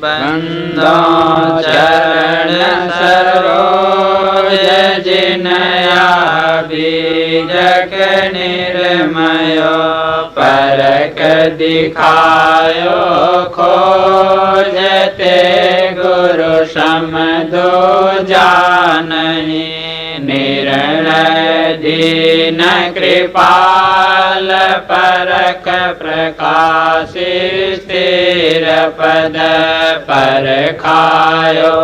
बंदो चरण सरोज जिनया बीजक निर्मयो परक दिखायो खोजते गुरु समदो जानहि निर्णय दीन कृपाल परक प्रकाशि स्थिर पद परखायो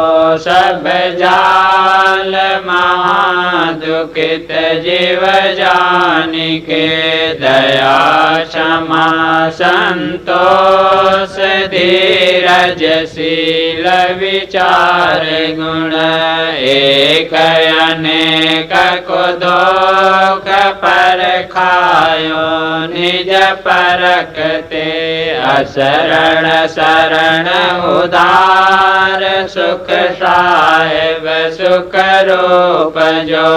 सब जाल महादुखित जीव जानिके दया क्षमा संतोष धीरज शील विचार गुण एक अनेक को दुख परखायो निज परखते असरण शरण उदार सुख साहेब सुख रूप जो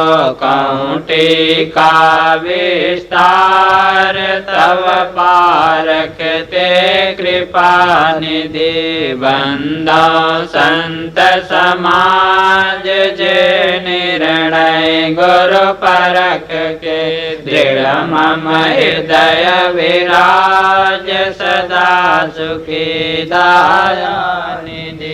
कौटी का विस्तार तव पारखते कृपा निधि बंदो संत समाज जे निर्णय गुरु परख के दृढ़ मम हृदय विराज सदा सुखी दयानिधि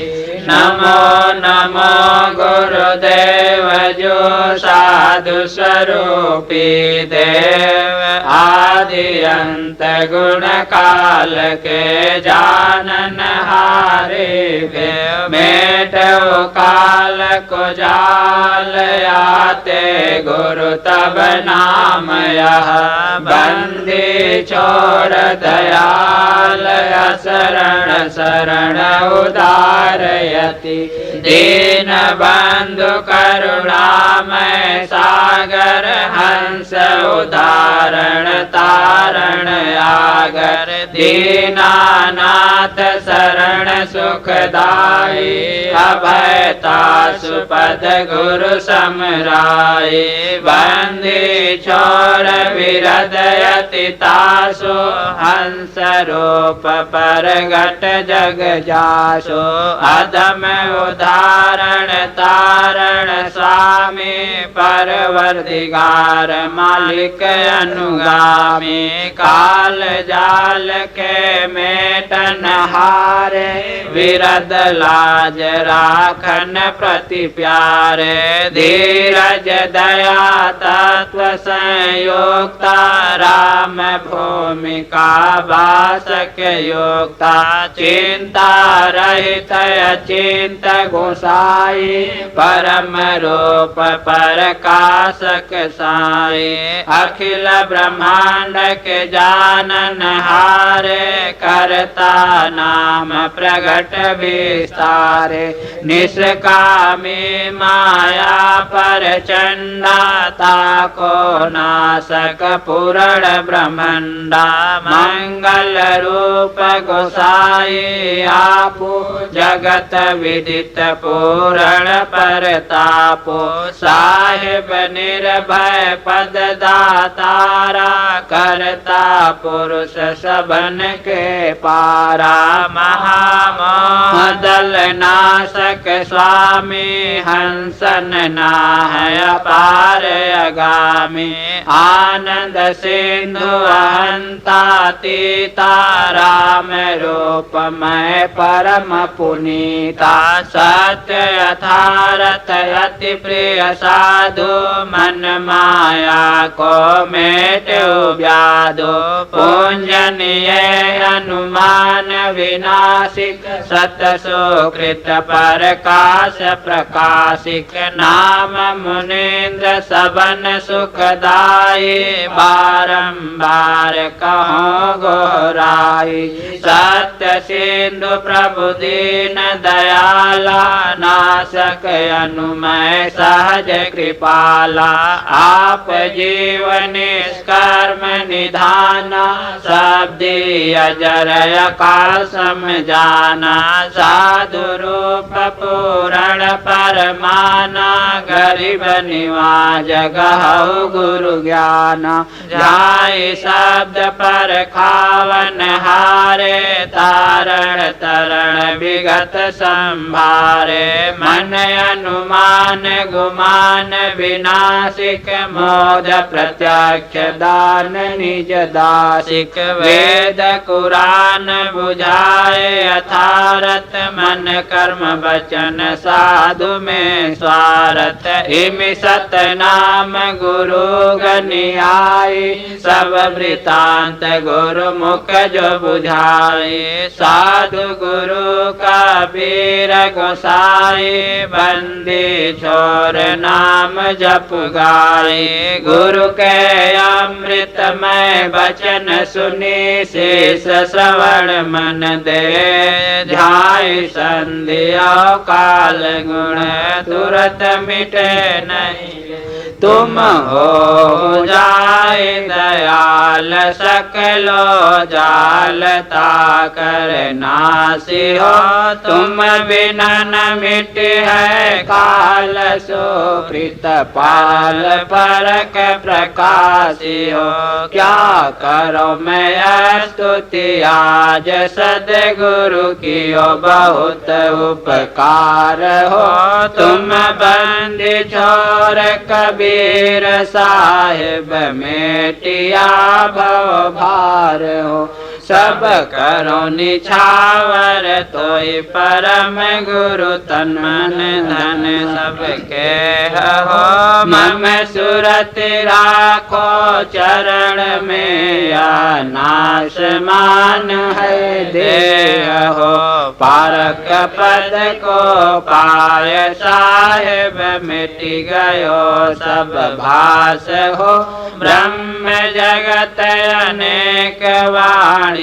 नमो नमो गुरुदेव जो साधु स्वरूपी देव आदि अंत गुण काल के जानन हारे मेटो काल को जाल आते गुरु तब नाम यह बंदी छोड़ दयाल शरण शरण उदारयति दीन बंधु करुणामय सागर हंस उदाहरण तारण आगर दीनानाथ शरण सुखदाई अभयता सुपद गुरु समराई बंदी छोर विरदयति तासो हंस रूप परगट जग जासो अधम उदाहरण तारण स्वामी परवरदिगार मालिक अनुगामी काल जाल के मेटन हारे विरद लाज राखन प्रति प्यारे धीरज दया तत्व संयुक्ता राम भूमिका भाषक योक्ता चिंता रहित अचिंत गोसाई परम रूप प्रकाशक साई अखिल ब्रह्मांड के जानन हारे करता नाम प्रगट विस्तारे निष्कामी माया पर चंडाता को नासक पूर्ण ब्रह्मंडा मंगल रूप गोसाई आपो जगत विदित पूर्ण परतापो साहिब निर्भय पद दातारा करता पुरुष सबन के पारा महामोह दल नाशक स्वामी हंसन नाहय अपार अगामी आनंद सिंधु अहंतातीता राम रूपमय परम पुनीता सत्य यथारथ अति प्रिय साधु मन माया को मेटो व्याधो पूंजनीय अनुमान विनाशिक सत सुकृत प्रकाश प्रकाशिक नाम मुनीन्द्र सबन सुखदाई बारंबार कहो गोराई सत्य सिंधु प्रभु दीन दयाला नासक अनुमय सहज कृपाला आप जीवन कर्म निधाना शब्दी अजरय का समझाना साधु रूप पूर्ण पर फरमाना गरीब निवाज गहु गुरु ज्ञान जाय शब्द पर खावन हारे तारण तरण विगत संभारे मन अनुमान गुमान विनाशिक मोद प्रत्यक्ष दान निज दासिक वेद कुरान बुझाए यथारथ मन कर्म वचन साधु में स्वारथ इमि सत नाम गुरु गनियाई सब वृतांत गुरु मुख जो बुझाए साधु गुरु कबीर गोसाई बंदी छोर नाम जप गाए गुरु के अमृतमय वचन सुनी शेष श्रवण मन दे ध्याय संध्या काल गुण तुरत मिटे नहीं तुम हो जाए दयाल सकलो जालता कर नासी हो तुम बिना न मिट है काल सो प्रीत पाल परक प्रकाशी हो क्या करो मैं स्तुति आज सदगुरु की बहुत उपकार हो तुम बंदी छोर कबीर साहिब मेटिया भव भार हो सब करो निछावर तोय परम गुरु तन मन धन सबके हो मम सुरत राखो चरण में या नाश मान है देह हो पारक पद को पाय साहेब मिट गयो सब भास हो ब्रह्म जगत अनेक वाणी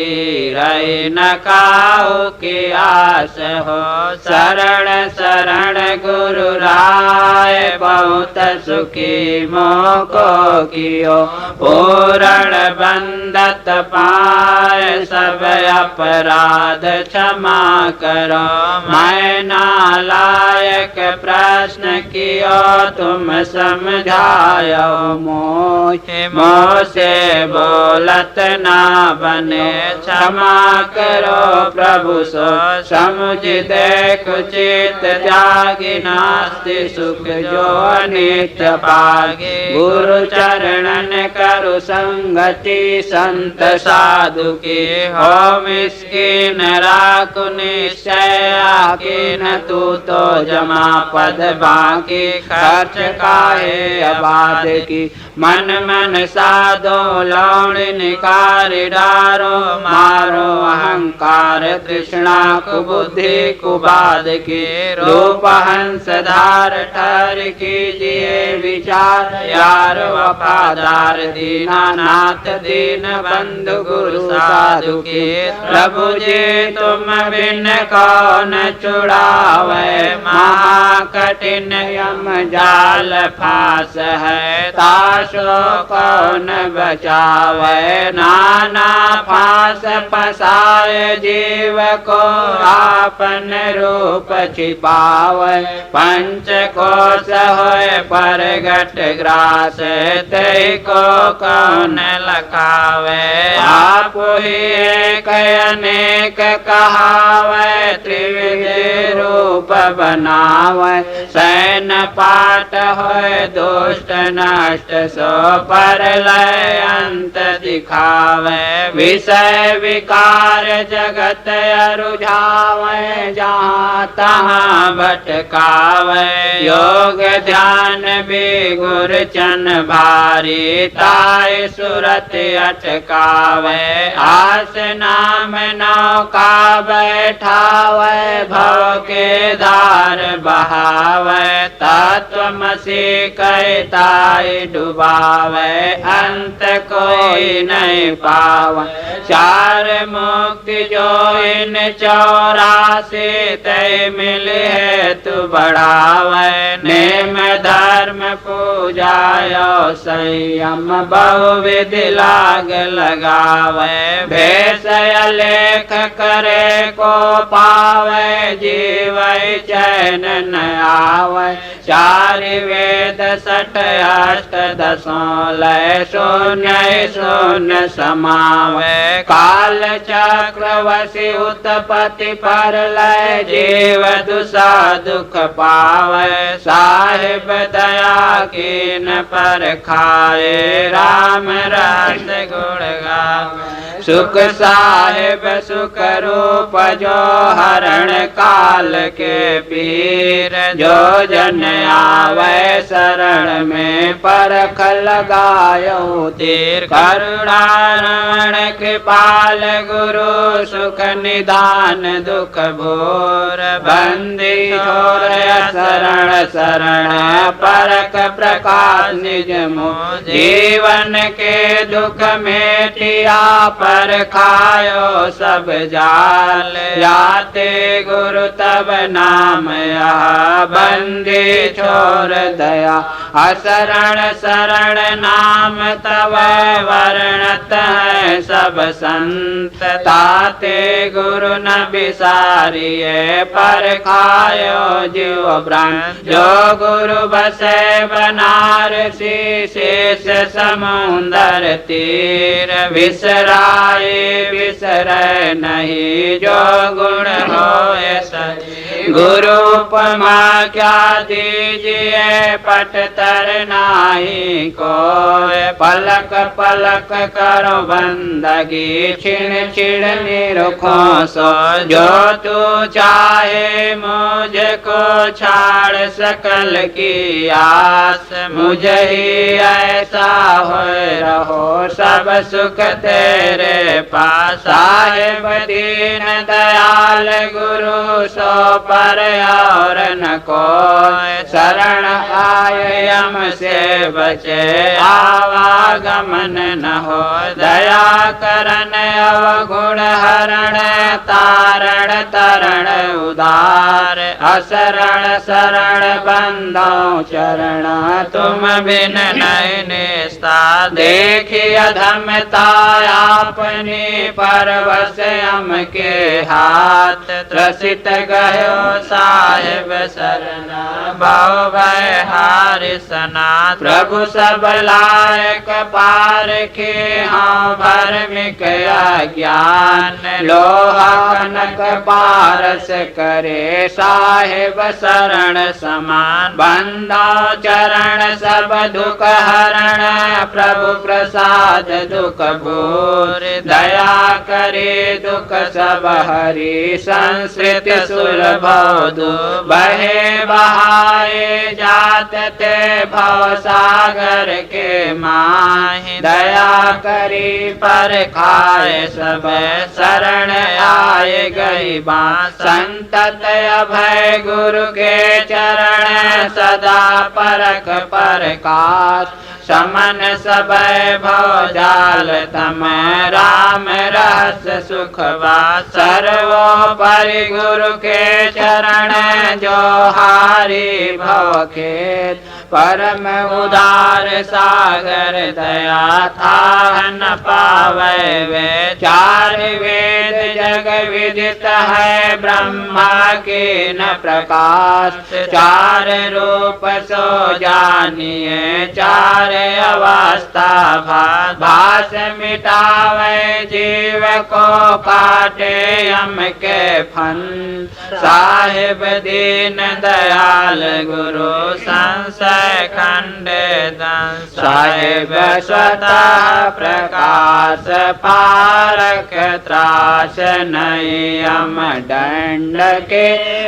रही न काहू की आस हो शरण शरण गुरु राय बहुत सुखी मोको कियो पूर्ण बंदत पाए सब अपराध क्षमा करो मैं नालायक प्रश्न कियो तुम समझायो मोह से बोलत ना बने क्षमा करो प्रभु सो समुझ देख चित त्यागी नास्ति सुख जो नित्य पागे गुरु चरणन करु संगति संत साधु की हो मिस्किन राखु निश्चय आकीन तू तो जमा पद बाकी खर्च काहे आबाद की मन मन साधो लौण निकारि डारो मारो अहंकार तृष्णा कुबुद्धि कुबाद की रूप हंस धार ठहर कीजिए विचार यार वफादार दीना नाथ दीन बंधु गुरु साधु की प्रभु जी तुम बिन कौन छुड़ावे महा कठिन यम जाल फास है ताशो कौन बचावे नाना फास फसाए जीव को आपन रूप छिपावे पंच कोश होए परगट ग्रास ते को कौन लखावे आप ही एक अनेक कहावे त्रिविध रूप बनावे सैन पाठ होए दुष्ट नष्ट सो पर लय अंत दिखावे विषय विकार जगत रुझावे जहाँ तहाँ भटकावे योग ध्यान भी गुरचन भारी ताय सुरत अटकावे आस नाम नौका बैठावे भव के धार बहावे तत्वमसि कहताई डुबावे अंत कोई नहीं पावे चार मुक्ति जो इन 84 ते मिले तू बढ़ावे नेम धर्म पूजायो संयम बहुविध लाग लगावे भेष लेख करे को पावे जीव चैन न आवे। चार वेद सठ अष्ट दसों लय शून्य शून्य समावे। काल चक्र वसी उत्पत्ति पर लय जीव दुसा दुख पावे। साहिब दया कीन पर खाए राम रस गुण गावे। सुख साहिब सुख रूप जो हरण काल के पीर। जो जन आवे शरण में परख लगायो तीर। करुणा रमण कृपाल गुरु सुख निदान दुख भोर। बंदी छोर शरण शरण परख प्रकाश निज मोह। जीवन के दुख मेटिया पर खायो सब जाल। याते गुरु तब नाम यह बंदी छोर दया। असरण शरण नाम तव वर्णत है सब संत। ताते गुरु न बिसारिये पर खायो जीव प्राण। जो गुरु बसे बनारसी शेष समुंदर तीर। विसराए विसरै नहीं जो गुण होए सही। गुरु उपमा क्या दीजिए पट तर नाही कोय। पलक पलक करो बंदगी छिण छिण निरखो सो। जो तू चाहे मुझको छाड़ सकल की आस। मुझे ही ऐसा हो रहो सब सुख तेरे पास। साहिब दीन दयाल गुरु सो पर और न कोय। शरण आए यम से बचे आवागमन न हो। दया करन अवगुण हरण तारण तरण उदार। असरण शरण बंदो चरण तुम बिन नहीं निस्तार। देखिए अधमता अपनी परवश हम के हाथ। त्रसित गयो साहिब शरण भव भय हारि सनाथ। प्रभु सब लायक पार के हाँ भर्मिक अज्ञान। लोहा कनक पारस करे साहिब शरण समान। बंदा चरण सब दुख हरण प्रभु प्रसाद दुख भूर। दया करे दुख सब हरि संस्कृत सुलभ दो। बहे बहाए जात ते भव सागर के माहि। दया करी पर खाए सब शरण आए गई बात। संतत अभय गुरु के चरण सदा परख परकाश। समन सब भव जाल तम राम रहस्य सुखवास। सर्वोपरि गुरु के चरण जो हारी भव खेत। परम उदार सागर दया था न पावे वे। चार वेद जग विदित है ब्रह्मा के न प्रकाश। चार रूप सो जानिए चार अवस्था भास। भास मिटावे जीव को काटे यम के फन। साहिब दीन दयाल गुरु संशय खंडे दंश। साहिब स्वतः प्रकाश पारक त्रास नहीं। यम दंड के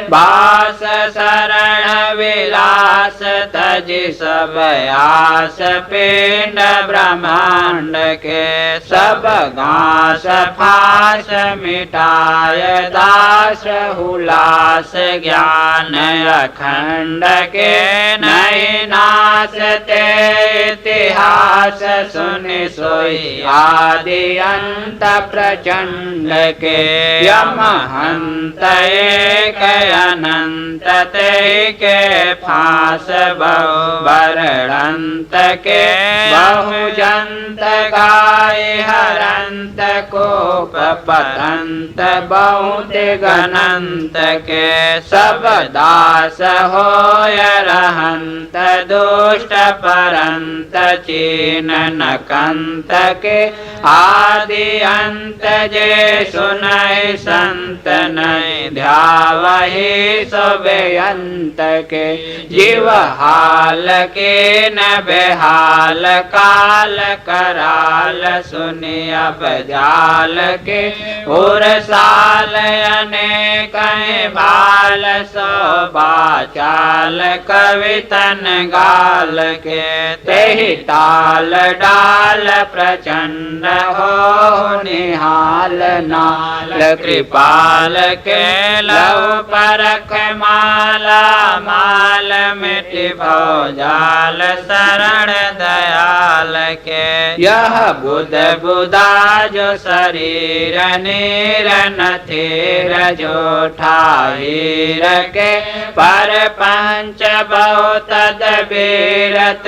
बास शरण विलास तजि सब आस। पिंड ब्रह्मांड के सब घास फास मिटाय दास हुलास। ज्ञान अखंड के नहीं नासते इतिहास। सुनि सोई आदि अंत प्रचंड के यम हंत एक अनंत ते के फांस। बहु बरणंत के बहुजंत गाय हरंत कोप पतंत बहुत गणंत के सब दास होय रहंत दुष्ट परंत चीनन कंत के आदि अंत जे सुनय संत नय ध्यावहि सबयंत के जीव हाल के न बेहाल काल कराल सुनि अब जाल के उर साल अनेक बाल सो बाचाल कवितन गाल के तेहि ताल डाल प्रचंड हो निहाल नाल कृपाल के लव परख माला माल मिटि भवजाल शरण दयाल के यह बुध बुधा जो शरीर नीरन थीर जो ठाहीर के पर पंच बहुत तदबीरत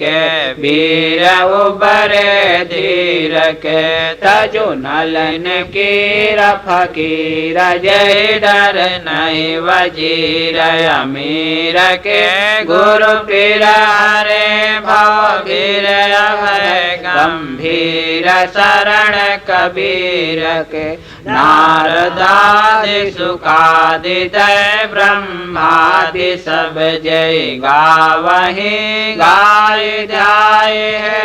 के वीर उबरे धीर के तजु नलन कीर फकीर जय डर नहीं वजीर अमीर के गुरु पीर हरे भव गिर अभय गंभीर शरण कबीर के नारदादि सुखादि दय ब्रह्मादि सब जय गावहि गाय जाय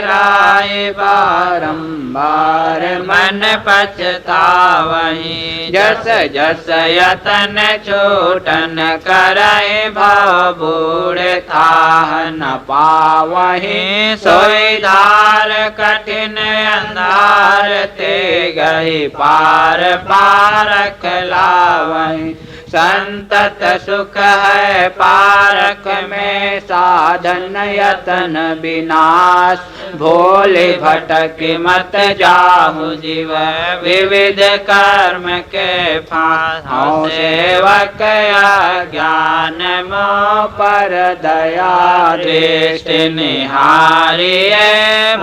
राय बारंबार मन पछतावहि जस जस यतन छूटन करय भव बूढ़ थाह न पावहि सोई धार कठिन अंधार ते गई पार पारक लावहि संतत सुख है पारक में साधन यतन विनाश भोले भटक मत जाहु जीव विविध कर्म के फांस सेवक ज्ञान मोह पर दया दृष्टि निहारिये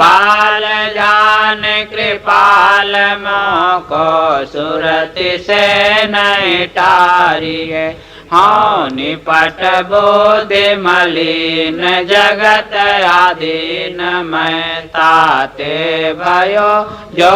बाल जान कृपाल मोह को सुरति से नहीं टारिये हाँ निपट बोधि मलिन जगत आधीन मैं ताते भयो जो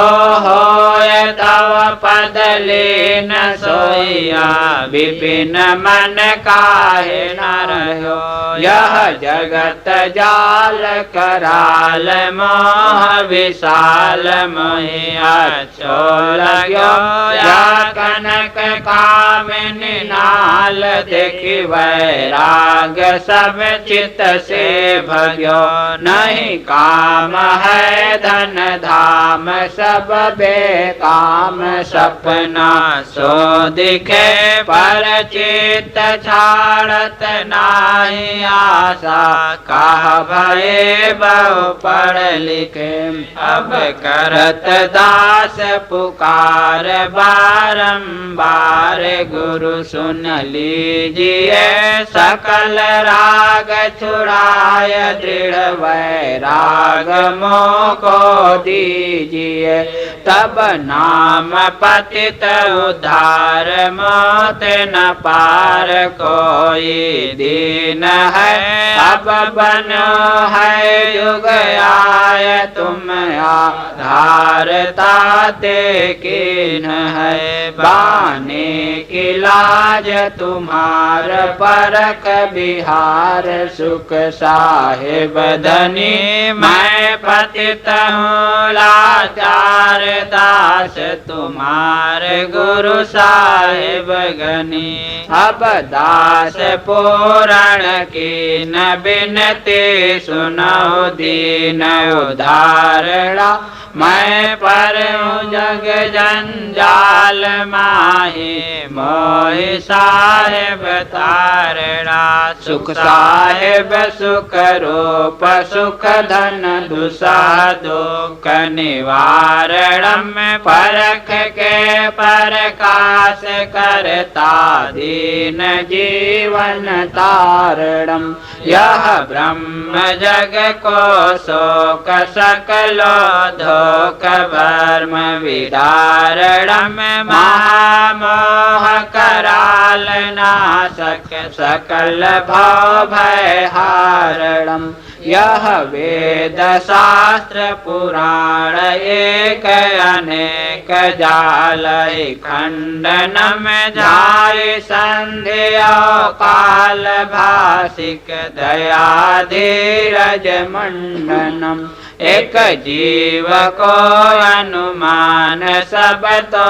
होय तव पद लीन सोइया विपिन मन काहे न रहो यह जगत जाल कराल मोह विशाल मोहिया चोलयो या कनक कामिनी नाल देखि वैराग सब चित से भग्यो नहीं काम है धन धाम सब बेकाम सपना सो दिखे पर चित छाड़त नाही आशा कह भये बहु पढ़ लिखे अब करत दास पुकार बारंबार गुरु सुन लीजिए सकल राग छुड़ाय दृढ़ वैराग मोह को दीजिए तब नाम पतित उद्धार मौत न पार कोई दीन है अब बनो है युग आय तुम आधार ताते कीन है बाने की लाज तुम्हार परख बिहार सुख साहेब धनी मैं पतित हूँ लाचार दास तुम्हार गुरु साहेब गनी अब दास पूरण की न बिनती सुनो दीन उदाहरणा मैं पर जग जंजाल माही मोहि साहेब तारणा सुख साहेब सुख रूप सुख धन दुसह दुख निवारणम परख के परकाश करता दीन जीवन तारणम यह ब्रह्म जग को शोक सकलो धो शोक वर्म विदारणम महामोह कराल नाशक सकल भव भय हारणम यह वेद शास्त्र पुराण एक अनेक जाल खंडनम जाय संध्या काल भाषिक दया धीरज मंडनम एक जीव को अनुमान सब तो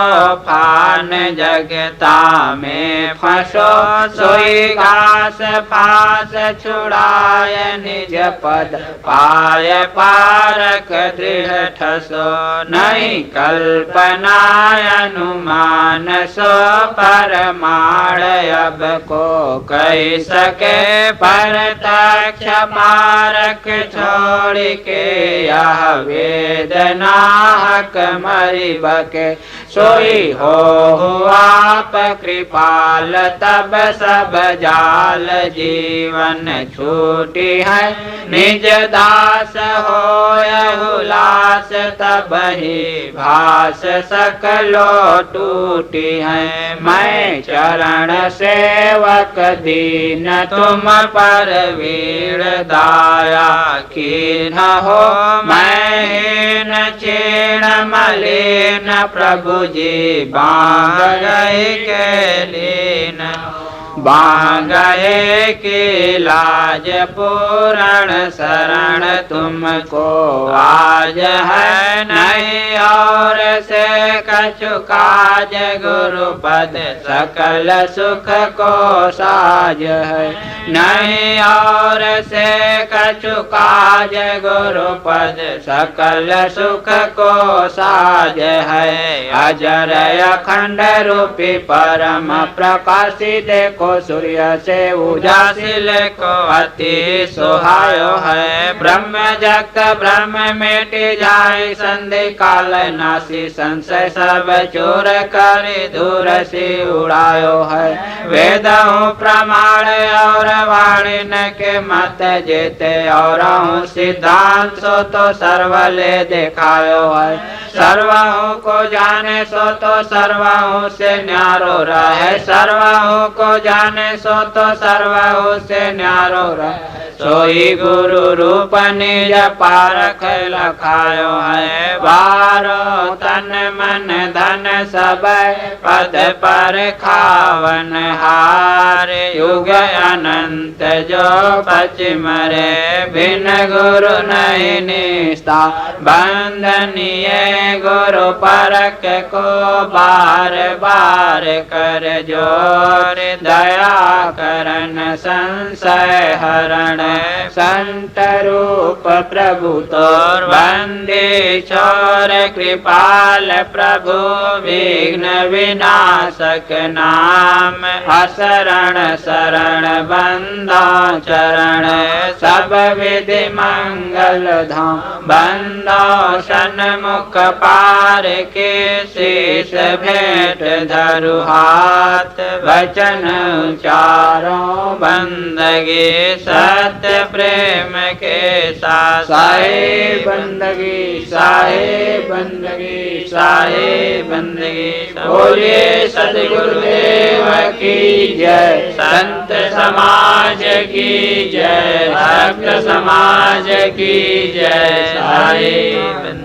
फान जगता में फंसो सोई घास फास छुड़ाय निज पद पाय पारक दृढ़ ठसो नहीं कल्पना अनुमान सो परमाण अब को कह सके परतक्ष पारक छोड़ के यह वेदना हक मरि बके सोई हो आप कृपाल तब सब जाल जीवन छूटी है निज दास हो उल्लास तब ही भास सकलो टूटी है मैं चरण सेवक दीन तुम पर वीर दाया कीन हो मैं हीन क्षीण मलिन प्रभु जी बांग गए के लीन बांग गए की लाज पूरण शरण तुमको आज है नहीं और से कछु काज गुरुपद सकल सुख को साज है नहीं और से कछु काज गुरुपद सकल सुख को साज है अजर अखंड रूपी परम प्रकाशी देखो सूर्य से उजासिल को अति सुहायो है ब्रह्म जगत ब्रह्म मिट जाए संधि काल नासी संशय सब चोर कर दूर से उड़ायो है वेद प्रमाण और वाणी के मत जेते और सिद्धांत सो तो सर्वले दिखायो है सर्वों को जाने सो तो सर्वों से न्यारो रहे सर्वों को जाने सो तो सर्वों से न्यारो रहे सोई गुरु रूप निज पारख लखायो है बारो तन मन धन सब पद पर खावन हार युग अनंत जो पश्चिम रे बिन गुरु नहीं निष्ठा बंधनीय गुरु परख को बार बार कर जोर दया करन संशय हरण संत रूप प्रभु तोर वंदे छोर कृपाल प्रभु विघ्न विनाशक नाम असरण शरण बंदा चरण सब विधि मंगल धाम बंदा सन्मुख पार के शीश भेंट धरु हाथ वचन चारों बंदगी सत्य प्रेम के साथ साहे बंदगी साहे बंदगी साहे बंदगी बोलिए सद्गुरुदेव की जय संत समाज की जय भक्त समाज की जय साहे बंदगी।